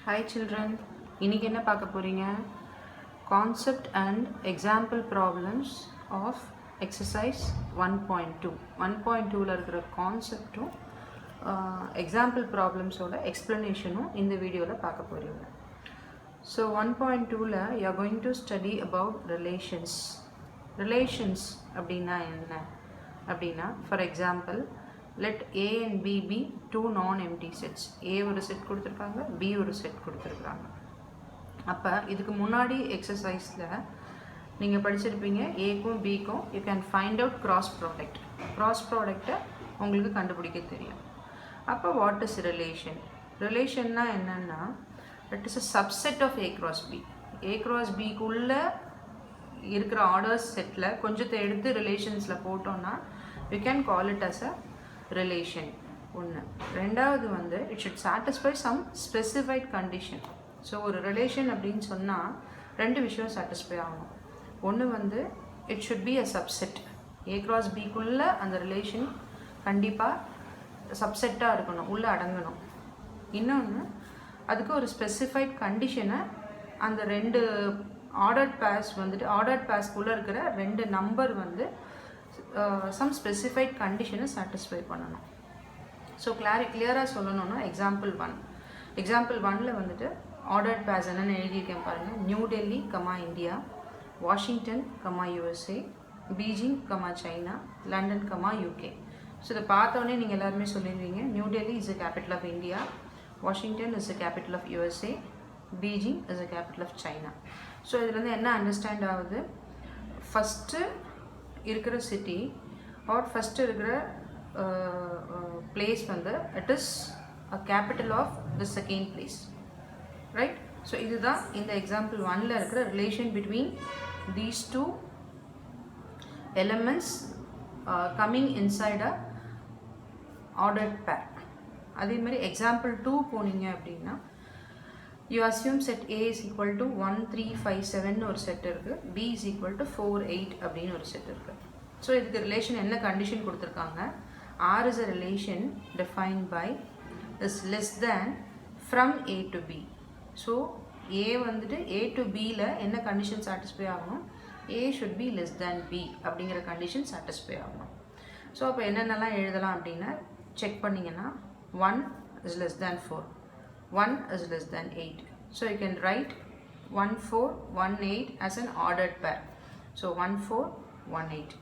Hi children, இன்னைக்கு என்ன பார்க்க போறீங்க? Concept and example problems of exercise 1.2. 1.2ல இருக்கிற கான்செப்டும் எக்ஸாம்பிள் ப்ராப்ளம்ஸோட எக்ஸ்பிளனேஷனும் இந்த வீடியோவில் பார்க்க போறீங்க. So 1.2ல you are going to study about relations. Relations அப்படின்னா என்ன அப்படின்னா, for example, let A and B be two non-empty sets. A ஒரு செட் கொடுத்துருக்காங்க, B ஒரு செட் கொடுத்துருக்காங்க. அப்போ இதுக்கு முன்னாடி எக்ஸசைஸில் நீங்கள் படிச்சிருப்பீங்க, ஏக்கும் பிக்கும் you can find out cross product. Cross ப்ராடக்டை உங்களுக்கு கண்டுபிடிக்க தெரியும். அப்போ வாட் இஸ் ரிலேஷன்? ரிலேஷன்னா என்னென்னா, it is a subset of A cross B. A cross பிக்குள்ளே இருக்கிற ஆர்டர்ஸ் செட்டில் கொஞ்சத்தை எடுத்து ரிலேஷன்ஸில் போட்டோன்னா you can call it as a relation. ஒன்று. ரெண்டாவது வந்து it should satisfy some specified condition. So ஒரு ரிலேஷன் அப்படின்னு சொன்னால் ரெண்டு விஷயம் சாட்டிஸ்ஃபை ஆகணும். ஒன்று வந்து it should be a subset. A cross பிக்குள்ளே அந்த ரிலேஷன் கண்டிப்பாக சப்செட்டாக இருக்கணும், உள்ளே அடங்கணும். இன்னொன்று, அதுக்கு ஒரு ஸ்பெசிஃபைட் கண்டிஷனை அந்த ரெண்டு ஆர்டர்ட் பேர்ஸ் வந்துட்டு ஆர்டர்ட் பேர்ஸ்க்குள்ளே இருக்கிற ரெண்டு நம்பர் வந்து சம் ஸ்பெசிஃபைட் கண்டிஷனை சாட்டிஸ்ஃபை பண்ணணும். ஸோ கிளியராக சொல்லணும்னா எக்ஸாம்பிள் 1ல் வந்துட்டு ஆர்டர்ட் பேர்ஸ் என்னென்னு எழுதியிருக்கேன் பாருங்கள். New Delhi comma India, Washington comma USA, Beijing comma China, London comma UK. So இதை பார்த்தோன்னே நீங்கள் எல்லாருமே சொல்லிடுவீங்க, new Delhi is a capital of India, Washington is a capital of USA, Beijing is a capital of China. So இதுலேருந்து என்ன understand ஆகுது, first இருக்கிற city or first இருக்கிற பிளேஸ் வந்து it is a capital of the second place, right? So இதுதான் இந்த example 1ல் இருக்கிற relation between these two elements coming inside a ordered pair. அதே மாதிரி எக்ஸாம்பிள் 2 போனீங்க அப்படின்னா, you assume set A is equal to 1 3 5 7 ஒரு செட் இருக்குது, B is equal to 4 8 அப்படின்னு ஒரு செட் இருக்குது. ஸோ இதுக்கு ரிலேஷன் என்ன கண்டிஷன் கொடுத்துருக்காங்க, R is a relation defined by is less than from A to B. So A வந்துட்டு A to Bயில் என்ன கண்டிஷன் சாட்டிஸ்ஃபை ஆகணும், A should be less than B அப்படிங்கிற கண்டிஷன் சாட்டிஸ்ஃபை ஆகணும். So அப்போ என்னென்னலாம் எழுதலாம் அப்படின்னா செக் பண்ணிங்கன்னா, 1 is less than 4, 1 is less than 8. So you can write 1 4 1 8 as an ordered pair. So 1 4 1 8.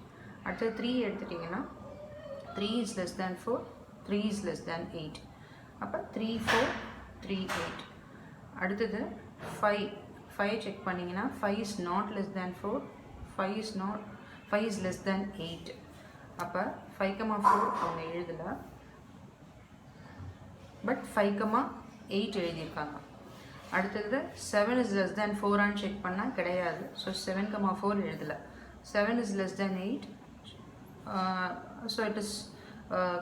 அடுத்து 3 எடுத்துட்டிங்கன்னா 3 is less than 4, 3 is less than 8. அப்போ 3 4 3 8. அடுத்தது 5 செக் பண்ணிங்கன்னா 5 is not less than 4, 5 is less than 8. அப்போ 5,4 அவங்க எழுதலை, பட் 5,8 எழுதியிருக்காங்க. அடுத்தது 7 is less than 4 செக் பண்ணால் கிடையாது. ஸோ 7,4 எழுதலை. 7 is less than 8. So it is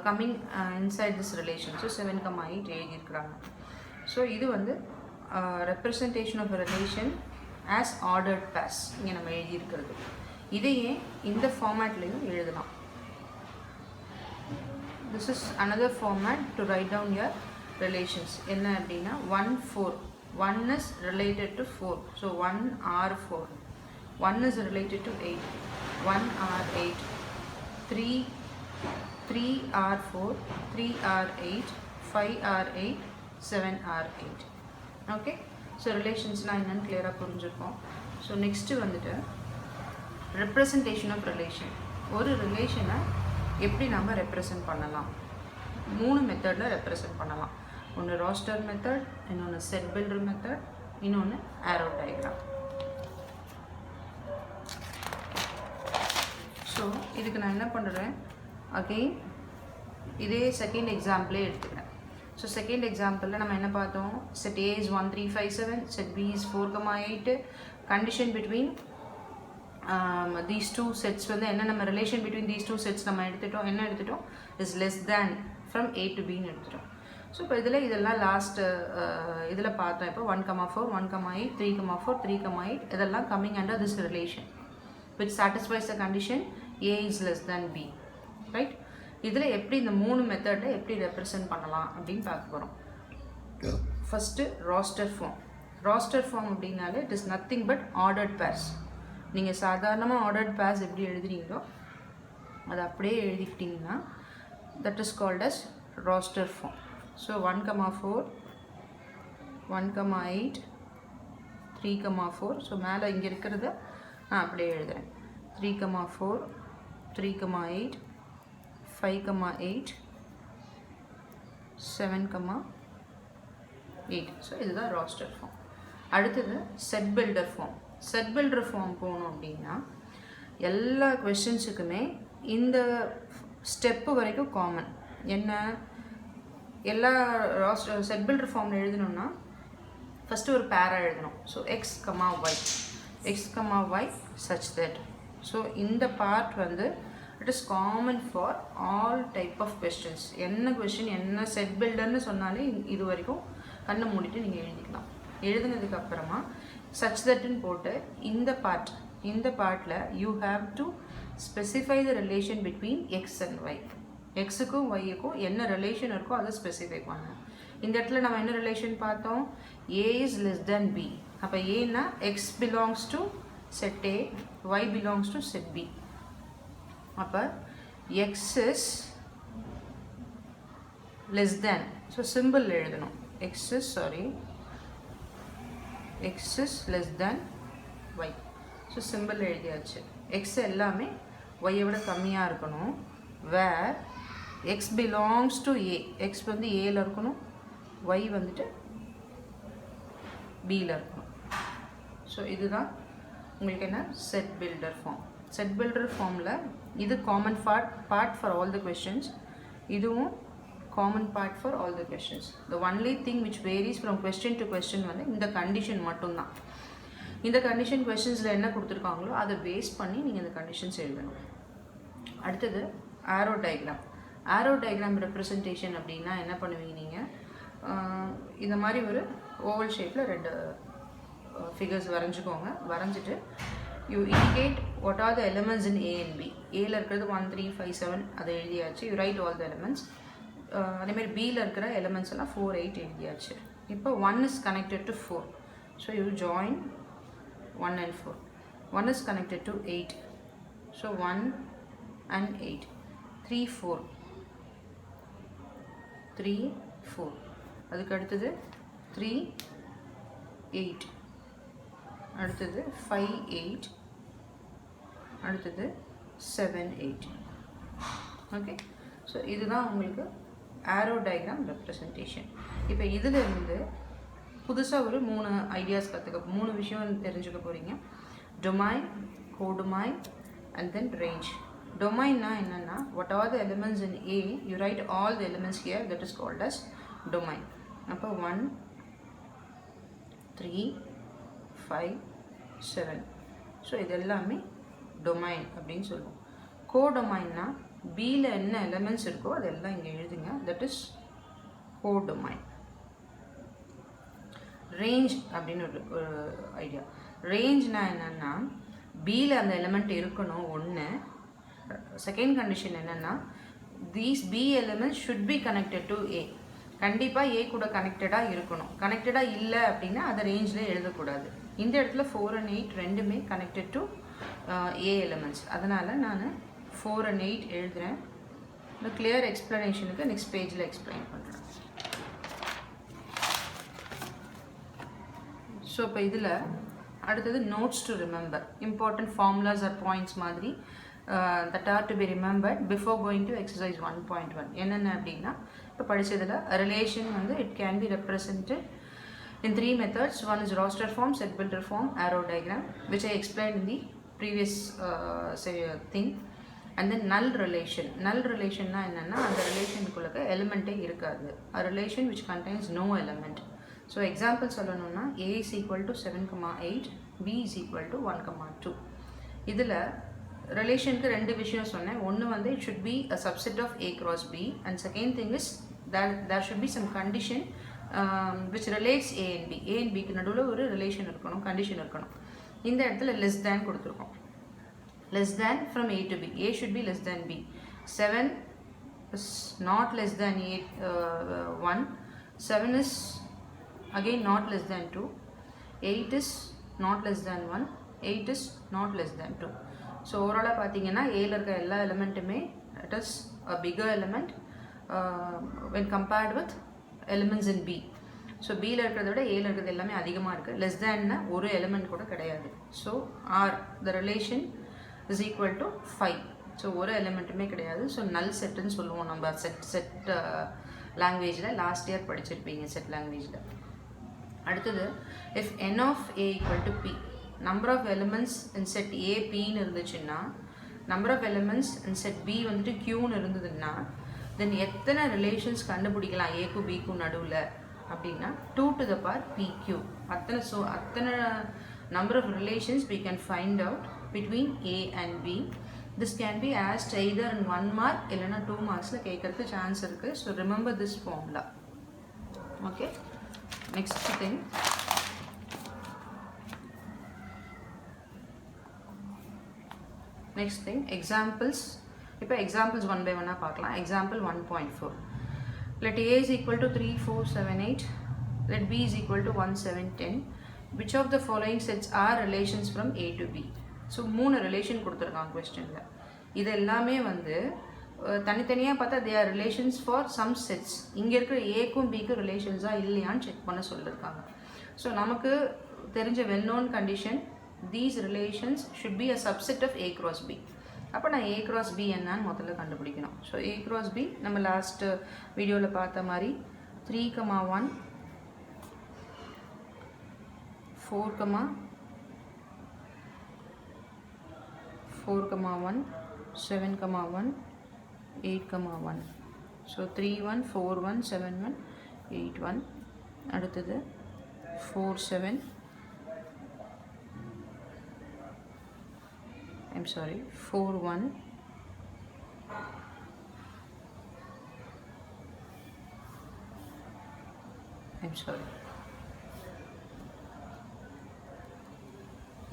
coming inside this relation. So 7,8 எழுதியிருக்கிறாங்க. ஸோ இது வந்து representation of relation as ordered pairs இங்கே நம்ம எழுதியிருக்கிறது. இதையே இந்த ஃபார்மேட்லேயும் எழுதலாம். This is another format to write down your relations. என்ன அப்படின்னா 1 4, 1 is related to 4, so 1 R 4, 1 is related to 8, 1 R 8, 3 R 4, 3 R 8, 5 R 8, 7 R 8. Okay, so ரிலேஷன்ஸ்லாம் என்னன்னு கிளியராக புரிஞ்சுருக்கோம். ஸோ நெக்ஸ்ட்டு வந்துட்டு ரெப்ரசன்டேஷன் ஆஃப் ரிலேஷன். ஒரு ரிலேஷனை எப்படி நம்ம ரெப்ரசன்ட் பண்ணலாம், 3 மெத்தடில் ரெப்ரசன்ட் பண்ணலாம். ஒன்று ராஸ்டர் மெத்தட், இன்னொன்று செட் பில்டர் மெத்தட், இன்னொன்று ஆரோ டயக்ராம். ஸோ இதுக்கு நான் என்ன பண்ணுறேன், அகெயின் இதே செகண்ட் எக்ஸாம்பிளே எடுத்துக்கிறேன். ஸோ செகண்ட் எக்ஸாம்பிளில் நம்ம என்ன பார்த்தோம், set A is 1 3 5 7, set B is 4,8. Condition between these two sets வந்து என்ன, நம்ம relation between these two sets நம்ம எடுத்துட்டோம். என்ன எடுத்துட்டோம், is less than from A to Bன்னு எடுத்துட்டோம். ஸோ இப்போ இதெல்லாம் லாஸ்ட் இதில் பார்த்தோம். இப்போ 1,4 1,8 3,4 3,8 இதெல்லாம் coming under this relation which satisfies the condition A is less than B, right? இதில் எப்படி இந்த 3 மெத்தடில் எப்படி ரெப்ரசன்ட் பண்ணலாம் அப்படின்னு பார்க்க போகிறோம். First raster form. Raster form அப்படின்னாலே it is nothing but ordered pairs. நீங்கள் சாதாரணமாக ஆர்டர்ட் பேர்ஸ் எப்படி எழுதுறீங்களோ அதை அப்படியே எழுதிக்கிட்டிங்கன்னா that is called as roster form. So 1,4 1,8 3,4. So மேலே இங்கே இருக்கிறத நான் அப்படியே எழுதுகிறேன். 3,4 3,8 5,8 7,8. ஸோ இதுதான் ராஸ்டர் ஃபார்ம். அடுத்தது set builder form. Set builder form போகணும் அப்படின்னா எல்லா கொஸ்டின்ஸுக்குமே இந்த ஸ்டெப்பு வரைக்கும் காமன். என்ன எல்லா செட் பில்டர் ஃபார்மில் எழுதணும்னா ஃபஸ்ட்டு ஒரு பேரா எழுதணும். So x comma y such that. So இந்த பார்ட் வந்து it is common for all type of questions. என்ன கொஸ்டின் என்ன செட் பில்டர்னு சொன்னாலே இது வரைக்கும் கண்ணை மூடிட்டு நீங்கள் எழுதிக்கலாம். எழுதுனதுக்கப்புறமா சச் தட்டுன்னு போட்டு இந்த பார்ட்டில் you have to specify the relation between x and y. எக்ஸுக்கும் ஒய்யுக்கும் என்ன ரிலேஷன் இருக்கோ அதை ஸ்பெசிஃபை பண்ணணும். இந்த இடத்துல நம்ம என்ன ரிலேஷன் பார்த்தோம்? A is less than B. அப்போ ஏன்னா x belongs to set A, y belongs to set B. அப்போ x is less than, so simple எழுதணும். X is less than y. So simple எழுதியாச்சு. எக்ஸ் எல்லாமே ஒய்யை விட கம்மியாக இருக்கணும். Where x belongs to A, x வந்து ஏல இருக்கணும், ஒய் வந்துட்டு பியில் இருக்கணும். ஸோ இதுதான் உங்களுக்கு என்ன set builder form. Set builder ஃபார்மில் இது common part for all the questions, இதுவும் common part for all the questions. The only thing which varies from question to question வந்து இந்த கண்டிஷன் மட்டும்தான். இந்த கண்டிஷன் கொஸ்டின்ஸில் என்ன கொடுத்துருக்காங்களோ அதை பேஸ் பண்ணி நீங்கள் இந்த கண்டிஷன்ஸ் எழுதணும். அடுத்தது arrow diagram. Arrow diagram representation அப்படின்னா என்ன பண்ணுவீங்க நீங்கள்? இந்த மாதிரி ஒரு ஓவல் ஷேப்பில் 2 ஃபிகர்ஸ் வரைஞ்சிக்கோங்க. வரைஞ்சிட்டு you indicate what are the elements in A and B. ஏல இருக்கிறது 1 3 5 7 அதை எழுதியாச்சு. You write all the elements. அதேமாதிரி பியில் இருக்கிற எலிமெண்ட்ஸ் எல்லாம் 4 8 எழுதியாச்சு. இப்போ 1 is connected to 4. So you join 1 and 4. 1 is connected to 8. So 1 and 8. 3 4. 3 4. அதுக்கு அடுத்தது 3 8. அடுத்தது 5 8. அடுத்தது 7 8. ஓகே. ஸோ இதுதான் உங்களுக்கு ஆரோ டயக்ராம் ரெப்ரசன்டேஷன். இப்போ இதில் இருந்து புதுசாக ஒரு 3 ஐடியாஸ் 3 விஷயம் தெரிஞ்சுக்க போகிறீங்க. Domain, codomain and then range. டொமைன்னா என்னென்னா what are the elements in A, you write all the elements here, that is called as domain. அப்போ 1 3 5 7. ஸோ இது எல்லாமே டொமைன் அப்படின்னு சொல்லுவோம். கோடொமைன்னா பியில் என்ன எலிமெண்ட்ஸ் இருக்கோ அதெல்லாம் இங்கே எழுதுங்க, தட் இஸ் கோடொமைன். ரேஞ்ச் அப்படின்னு ஒரு ஐடியா. ரேஞ்ச்னா என்னென்னா பியில் அந்த எலிமெண்ட் இருக்கணும் ஒன்று. செகண்ட் கண்டிஷன் என்னென்னா these B elements should be connected to A. கண்டிப்பாக ஏ கூட கனெக்டடாக இருக்கணும். கனெக்டடாக இல்லை அப்படின்னா அதை ரேஞ்சில் எழுதக்கூடாது. இந்த இடத்துல 4 and 8 ரெண்டுமே கனெக்டட் டு ஏ எலிமெண்ட்ஸ். அதனால் நான் 4 and 8 எழுதுகிறேன். இந்த கிளியர் எக்ஸ்ப்ளனேஷனுக்கு நெக்ஸ்ட் பேஜில் எக்ஸ்பிளைன் பண்ணுறேன். ஸோ இப்போ இதில் அடுத்தது notes to remember. Important formulas or points மாதிரி that are to be remembered before going to exercise 1.1. என்னென்ன அப்படின்னா இப்போ படித்ததில் ரிலேஷன் வந்து it can be represented in 3 methods. One is roster form, set builder form, arrow diagram, which I explained in the previous thing. And then null relation. Null relation na enna and the relation kulla element irukadu. A relation which contains no element. So example sollanona a is equal to 7,8, b is equal to 1,2. idhula relation ku rendu vishayam sonna. One வந்து it should be a subset of a cross b, and second thing is that there should be some condition which relates a and b. A and b க்கு நடுவுல ஒரு relation இருக்கணும், condition இருக்கணும். இந்த இடத்துல less than கொடுத்திருக்கோம். Less than from a to b. A should be less than b. 7 is not less than 1. 7 is again not less than 2, 8 is not less than 1, 8 is not less than 2. So overall பார்த்தீங்கன்னா ஏல இருக்க எல்லா எலிமெண்ட்டுமே it is a bigger element when compared with elements in B. So பியில் இருக்கிறத விட ஏல இருக்கிறது எல்லாமே அதிகமாக இருக்குது. லெஸ் தேன்னா ஒரு எலிமெண்ட் கூட கிடையாது. So R the relation is equal to 5. So ஒரு எலிமெண்ட்டுமே கிடையாது. ஸோ நல் செட்டுன்னு சொல்லுவோம் நம்ம செட் லாங்குவேஜில். லாஸ்ட் இயர் படிச்சிருப்பீங்க செட் லாங்குவேஜில். அடுத்தது if n of a equal to p, number of elements in set A பின்னு இருந்துச்சுன்னா, number of elements in set B வந்துட்டு க்யூன்னு இருந்ததுன்னா, தென் எத்தனை ரிலேஷன்ஸ் கண்டுபிடிக்கலாம் ஏக்கும் பிக்கும் நடுவில் அப்படின்னா 2 to the power pq. அத்தனை number of relations we can find out between a and b. This can be asked either in 1 mark இல்லைனா 2 marksல கேட்கறதுக்கு சான்ஸ் இருக்கு. So remember this formula. Okay, next thing, examples. இப்போ examples 1 by 1 பார்க்கலாம். Example 1.4. Let a is equal to 3, 4, 7, 8. Let b is equal to 1, 7, 10. Which of the following sets are relations from a to b? So 3 relation கொடுத்துருக்காங்க கொஸ்டினில். இது எல்லாமே வந்து தனித்தனியாக பார்த்தா they are relations for some sets. இங்கே இருக்கிற ஏக்கும் பிக்கும் ரிலேஷன்ஸாக இல்லையான்னு செக் பண்ண சொல்லியிருக்காங்க. ஸோ நமக்கு தெரிஞ்ச well known condition, these relations should be a subset of a cross b. அப்போ நான் a cross b என்னன்னு முதல்ல கண்டுபிடிக்கணும். ஸோ a cross b நம்ம லாஸ்ட் வீடியோவில் பார்த்த மாதிரி 3, 1, 4, 1, 7, 1, 8, 1. ஸோ 3, 1, 4, 1, 7, 1, 8, 1. அடுத்தது 4, 7. I'm sorry, 4, 1. I'm sorry.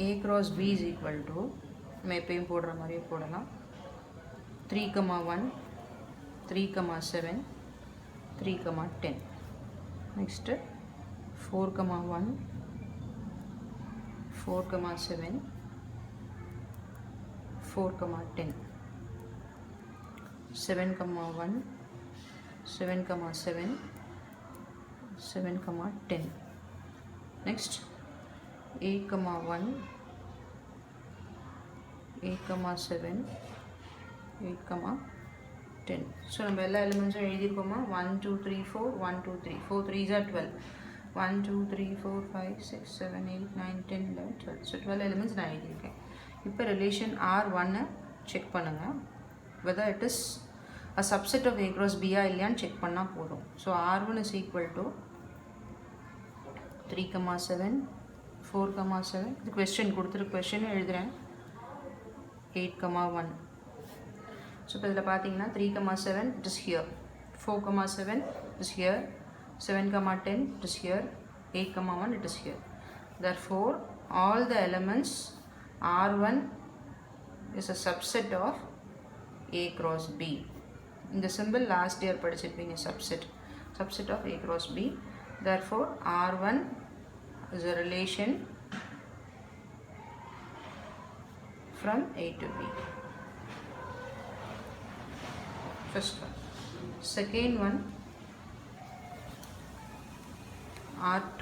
A cross B is equal to, मैं எப்பயும் போடுற மாதிரியே போடலாம். 3, 1, 3, 7, 3, 10. Next 4, 1, 4, 7, 4, 10. 7, 1, 7, 7, 7, 10. Next 8, 1, 8, 7, 8, 10. So நம்ம எல்லா எலிமெண்ட்ஸும் எழுதிருக்கோமா? 1, 2, 3, 4, 1, 2, 3, 4 3s are 12. 1, 2, 3, 4, 5, 6, 7, 8, 9, 10, 11, 12. So 12 எலிமெண்ட்ஸ் நான் எழுதியிருக்கேன். இப்போ ரிலேஷன் R1 செக் பண்ணுங்கள். whether it is a subset of a cross b இல்லையான்னு செக் பண்ணால் போதும். So R1 is equal to 3, 7, 4, 7. இது கொஸ்டின் கொடுத்துருக்கு, கொஸ்டின் எழுதுகிறேன். 8, 1. ஸோ இப்போ இதில் பார்த்தீங்கன்னா 3, 7 it is here, 4, 7 it is here, 7, 10 it is here, 8, 1 it is here. Therefore all the elements R1 is a subset of A cross B. In the symbol last year படிச்சிருப்பீங்க, subset of A cross B. Therefore R1 is a relation from A to B. First one. Second one, R2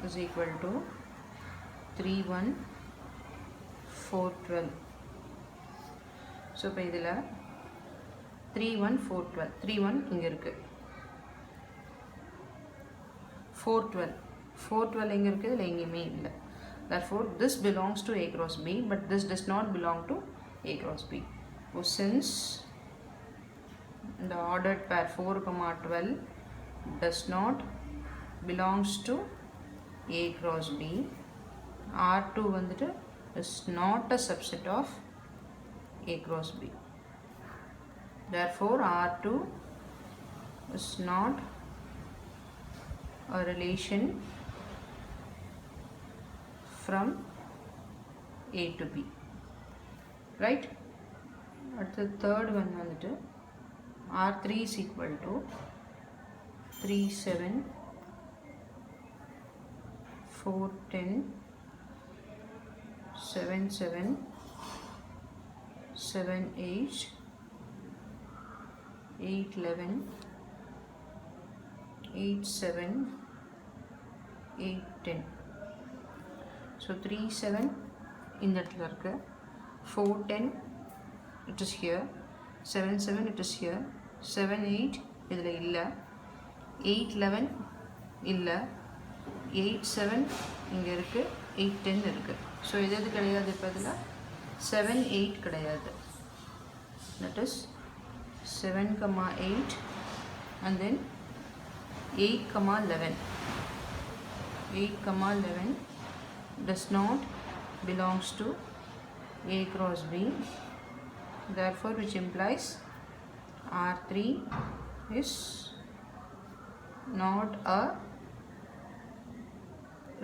is equal to 3, 1, 4, 12. So இப்போ இதில் 3, 1, 4, 12. 3, 1 இங்கே இருக்கு. 4, 12. 4, 12 எங்கே இருக்குது? இதில் எங்கேயுமே இல்லை. Therefore this belongs to A cross B, but this does not belong to A cross B. So since the ordered pair 4, 12 does not belongs to A cross B, R2 வந்துட்டு is not a subset of A cross B. Therefore R2 is not a relation from A to B. Right? At the third one வந்துட்டு R3 is equal to 3 7 4 10 7 7 7 8 8 11 8 7 8 10. So 3 7 in that irukku, 4 10 it is here, 7 7 it is here, 7 8 idhula illa, 8 11 illa, 8 7 inga irukku, 8 10 irukku. So idhu kedaiyadhu ipadula 7 8 kedaiyadhu, that is 7 8 and then 8 11. 8 11 does not belongs to A cross B, therefore which implies R3 is not a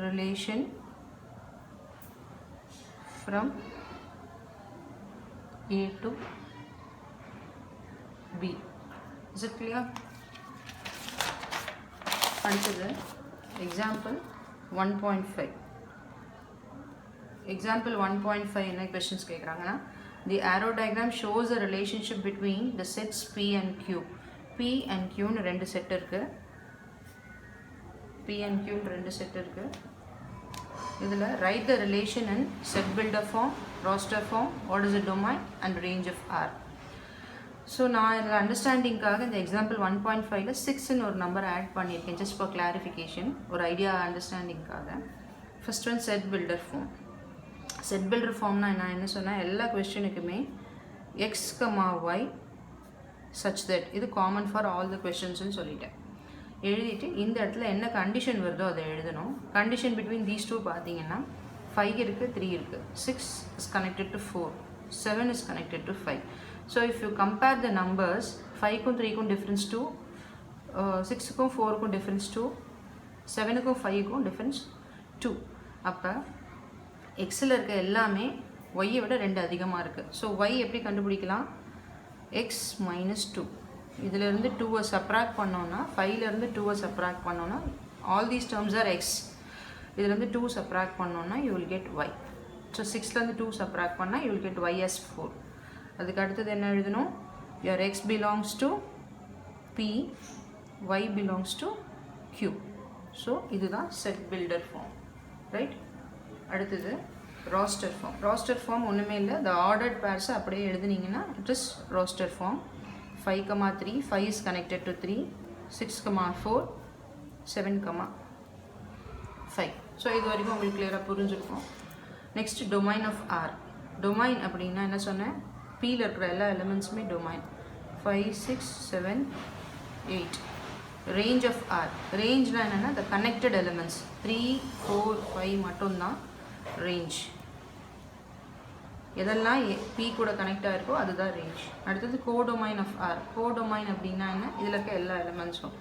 relation from A to B. Is it clear? Another example 1.5. Example 1.5 என்ன questions கேக்குறாங்கன்னா, the arrow diagram shows a relationship between the sets P and Q. P and Q னு ரெண்டு set இருக்கு. P and Q னு ரெண்டு set இருக்கு. இதுல write the relation in set builder form, roster form, what is the domain and range of R. So நான் இந்த அண்டர்ஸ்டாண்டிங்காக இந்த எக்ஸாம்பிள் 1.5ல 6ன்னு ஒரு நம்பர் ஆட் பண்ணியிருக்கேன், ஜஸ்ட் ஃபார் கிளாரிஃபிகேஷன், ஒரு ஐடியா அண்டர்ஸ்டாண்டிங்காக. First one set builder form. Set builder ஃபார்ம்னா நான் என்ன சொன்னேன், எல்லா கொஸ்டினுக்குமே x comma y such that, இது காமன் ஃபார் ஆல் த கொஸ்டின்ஸ்னு சொல்லிட்டேன். எழுதிட்டு இந்த இடத்துல என்ன கண்டிஷன் வருதோ அதை எழுதணும். கண்டிஷன் பிட்வீன் தீஸ் டூ பார்த்தீங்கன்னா 5 இருக்குது, 3 இருக்குது, 6 is connected to 4, 7 is connected to 5. So if you compare the numbers, 5க்கும் 3க்கும் difference 2, 6க்கும் 4க்கும் difference 2, 7க்கும் 5க்கும் difference 2. அப்போ எக்ஸில் இருக்க எல்லாமே ஒய்யை விட 2 அதிகமாக இருக்குது. ஸோ ஒய் எப்படி கண்டுபிடிக்கலாம், எக்ஸ் மைனஸ் 2, இதிலேருந்து 2வை சப்ராக்ட் பண்ணோன்னா, 5லேருந்து 2வை சப்ராக்ட் பண்ணோன்னா, all these terms are x, இதுலேருந்து 2 சப்ராக்ட் பண்ணோன்னா you will get y. So 6லேருந்து 2 சப்ராக்ட் பண்ணால் you will get y as 4. அதுக்கு அடுத்தது என்ன எழுதணும், your x belongs to P, y belongs to Q. So இதுதான் செட் பில்டர் ஃபார்ம், ரைட். அடுத்தது ராஸ்டர் ஃபார்ம். ராஸ்டர் ஃபார்ம் ஒன்றுமே இல்லை, the ordered pairs அப்படியே எழுதுனீங்கன்னா it is raster form. 5 3, 5 is connected to 3, 6 4, 7 5. So இது வரைக்கும் உங்களுக்கு கிளியராக புரிஞ்சுருக்கும். Next domain of R. Domain அப்படின்னா என்ன சொன்னேன், Pயில் இருக்கிற எல்லா எலிமெண்ட்ஸுமே டொமைன். 5 6 7 8. Range of R. ரேஞ்ச்னால் என்னென்னா த கனெக்டட் எலிமெண்ட்ஸ் 3 4 5 மட்டும்தான் ரேஞ்ச். எதெல்லாம் P கூட கனெக்ட் ஆகிருக்கோ அதுதான் ரேஞ்ச். அடுத்தது கோடொமைன் ஆஃப் ஆர். கோடொமைன் அப்படின்னா என்ன, இதில் இருக்க எல்லா எலிமெண்ட்ஸும்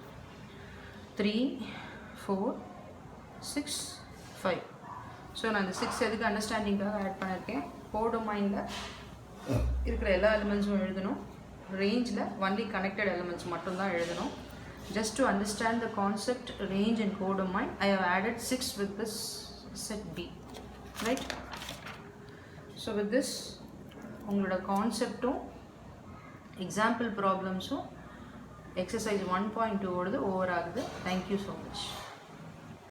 3 4 6 5. ஸோ நான் இந்த 6 எதுக்கு அண்டர்ஸ்டாண்டிங்காக ஆட் பண்ணியிருக்கேன். கோடொமைனில் இருக்கிற எல்லா எலிமெண்ட்ஸும் எழுதணும், ரேஞ்சில் ஒன்லி கனெக்டட் எலிமெண்ட்ஸ் மட்டும்தான் எழுதணும். Just to understand the concept range and codomain, I have added 6 with this set B, right. So with this உங்களோட கான்செப்டும் எக்ஸாம்பிள் ப்ராப்ளம்ஸும் எக்ஸசைஸ் 1.2 ஓடுது ஓவர் ஆகுது. Thank you so much.